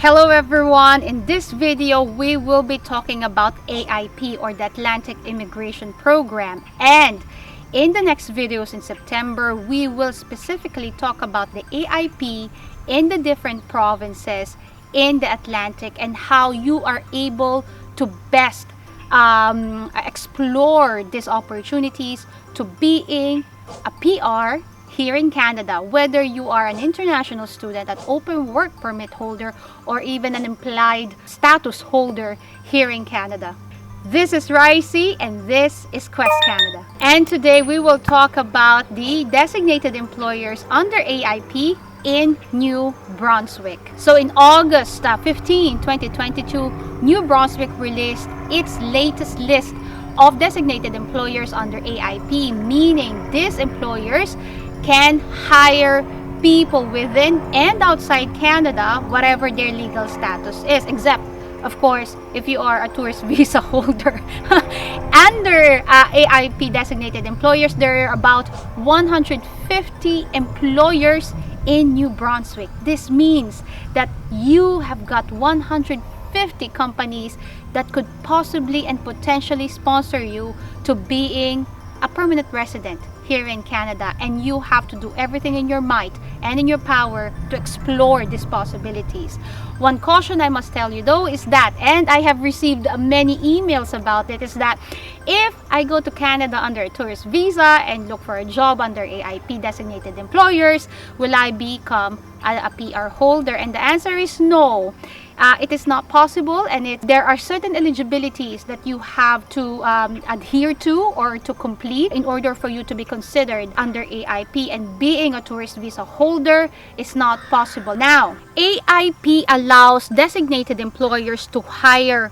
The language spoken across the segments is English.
Hello everyone, in this video we will be talking about AIP or the Atlantic Immigration Program, and in the next videos in September we will specifically talk about the AIP in the different provinces in the Atlantic and how you are able to best explore these opportunities to being a PR here in Canada, whether you are an international student, an open work permit holder, or even an implied status holder here in Canada. This is Ricey and this is Quest Canada. And today we will talk about the designated employers under AIP in New Brunswick. So in August 15, 2022, New Brunswick released its latest list of designated employers under AIP, meaning these employers can hire people within and outside Canada, whatever their legal status is, except, of course, if you are a tourist visa holder. Under AIP designated employers, there are about 150 employers in New Brunswick. This means that you have got 150 companies that could possibly and potentially sponsor you to being a permanent resident here in Canada, and you have to do everything in your might and in your power to explore these possibilities. One caution I must tell you though is that, and I have received many emails about it, is that if I go to Canada under a tourist visa and look for a job under AIP designated employers, will I become a PR holder? And the answer is no. It is not possible, and there are certain eligibilities that you have to adhere to or to complete in order for you to be considered under AIP, and being a tourist visa holder is not possible. Now, AIP allows designated employers to hire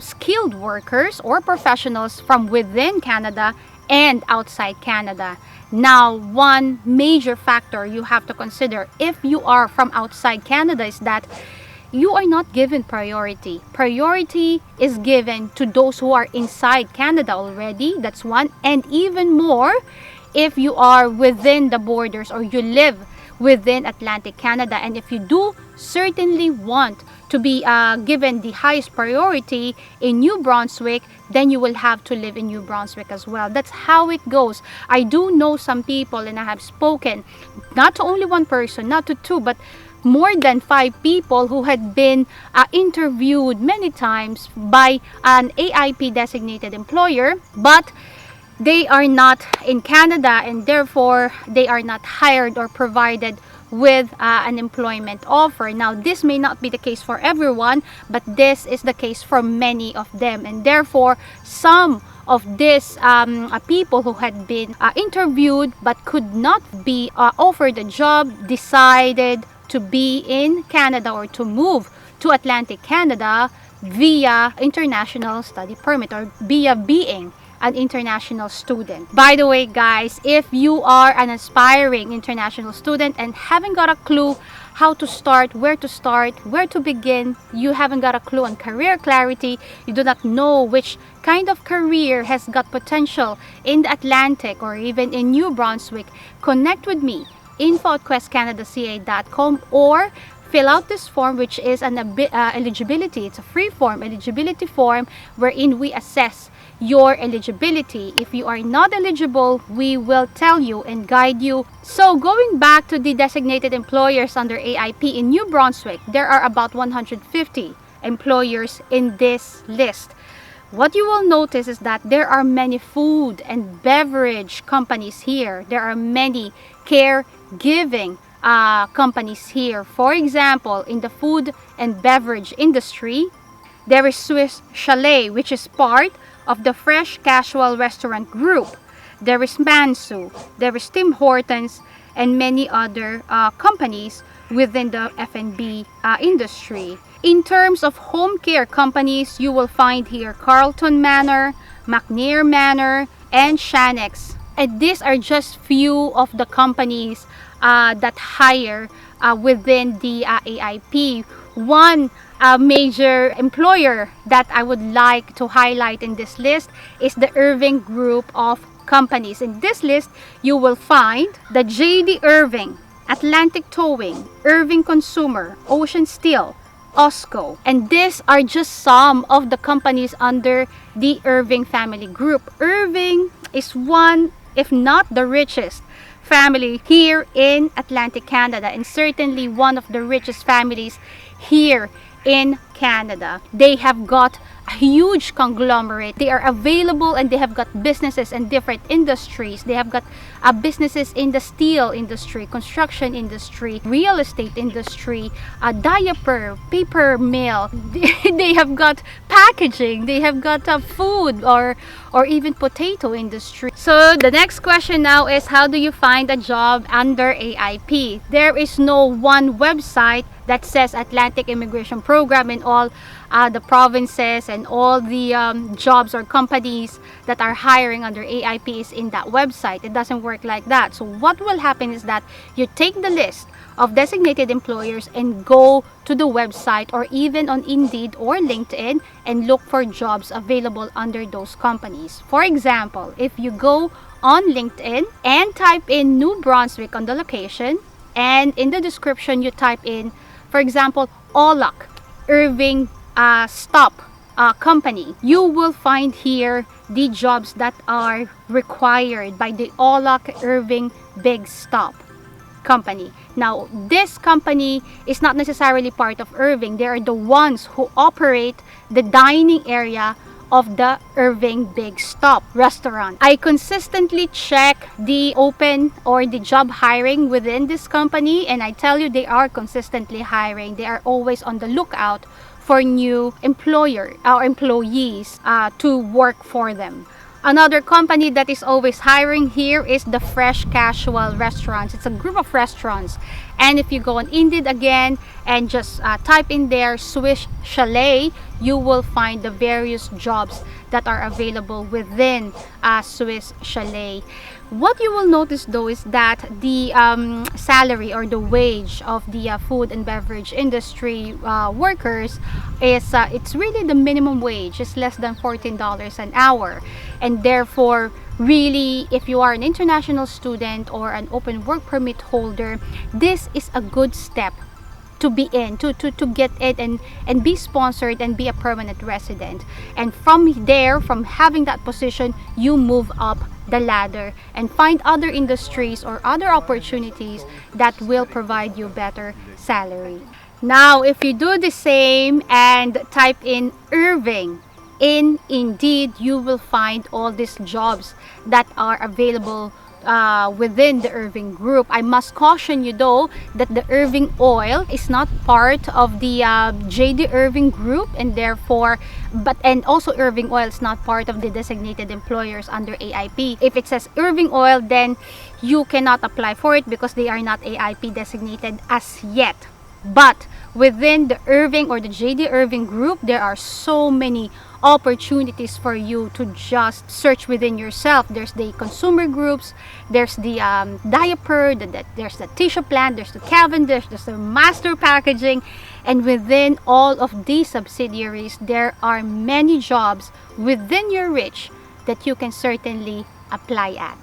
skilled workers or professionals from within Canada and outside Canada. Now, one major factor you have to consider if you are from outside Canada is that you are not given priority. Priority is given to those who are inside Canada already. That's one. And even more if you are within the borders or you live within Atlantic Canada. And if you do certainly want to be given the highest priority in New Brunswick, then you will have to live in New Brunswick as well. That's how it goes. I do know some people, and I have spoken not to only one person, not to two, but more than 5 people who had been interviewed many times by an AIP designated employer, but they are not in Canada, and therefore they are not hired or provided with an employment offer. Now, this may not be the case for everyone, but this is the case for many of them, and therefore some of these people who had been interviewed but could not be offered a job decided to be in Canada or to move to Atlantic Canada via international study permit or via being an international student. By the way, guys, if you are an aspiring international student and haven't got a clue how to start, where to begin, you haven't got a clue on career clarity, you do not know which kind of career has got potential in the Atlantic or even in New Brunswick, connect with me, info@questcanadaca.com, or fill out this form, which is an eligibility. It's a free form, eligibility form, wherein we assess your eligibility. If you are not eligible, we will tell you and guide you. So going back to the designated employers under AIP in New Brunswick, there are about 150 employers in this list. What you will notice is that there are many food and beverage companies here. There are many caregiving companies here. For example, in the food and beverage industry, there is Swiss Chalet, which is part of the Fresh Casual Restaurant Group. There is Mansu, there is Tim Hortons, and many other companies within the F&B industry. In terms of home care companies, you will find here Carlton Manor, McNair Manor, and Shanex. And these are just few of the companies that hire within the AIP. One major employer that I would like to highlight in this list is the Irving Group of companies. In this list, you will find the J.D. Irving, Atlantic Towing, Irving Consumer, Ocean Steel, Osco. And these are just some of the companies under the Irving family group. Irving is one, if not the richest family here in Atlantic Canada, and certainly one of the richest families here in Canada. They have got a huge conglomerate. They are available and they have got businesses in different industries. They have got businesses in the steel industry, construction industry, real estate industry, diaper, paper mill. They have got packaging. They have got food or even potato industry. So the next question now is, how do you find a job under AIP? There is no one website that says Atlantic Immigration Program in all the provinces, and all the jobs or companies that are hiring under AIP is in that website. It doesn't work like that. So what will happen is that you take the list of designated employers and go to the website or even on Indeed or LinkedIn and look for jobs available under those companies. For example, if you go on LinkedIn and type in New Brunswick on the location, and in the description you type in, for example, OLAC, Irving Stop Company, you will find here the jobs that are required by the OLAC Irving Big Stop Company. Now, this company is not necessarily part of Irving. They are the ones who operate the dining area of the Irving Big Stop restaurant. I consistently check the open or the job hiring within this company, and I tell you, they are consistently hiring. They are always on the lookout for new employees to work for them. Another company that is always hiring here is the Fresh Casual Restaurants. It's a group of restaurants. And if you go on Indeed again and just type in there Swiss Chalet, you will find the various jobs that are available within Swiss Chalet. What you will notice though is that the salary or the wage of the food and beverage industry workers is it's really the minimum wage. It's less than $14 an hour, and therefore really, if you are an international student or an open work permit holder, this is a good step to be in, to get it and be sponsored and be a permanent resident. And from there, from having that position, you move up the ladder and find other industries or other opportunities that will provide you better salary. Now, if you do the same and type in Irving in Indeed, you will find all these jobs that are available within the Irving Group. I must caution you though that the Irving Oil is not part of the JD Irving Group, and therefore and also Irving Oil is not part of the designated employers under AIP. If it says Irving Oil, then you cannot apply for it because they are not AIP designated as yet. But within the Irving or the JD Irving Group, there are so many opportunities for you to just search within yourself. There's the consumer groups, there's the diaper, there's the tissue plant, there's the Cavendish, there's the master packaging, and within all of these subsidiaries, there are many jobs within your reach that you can certainly apply at.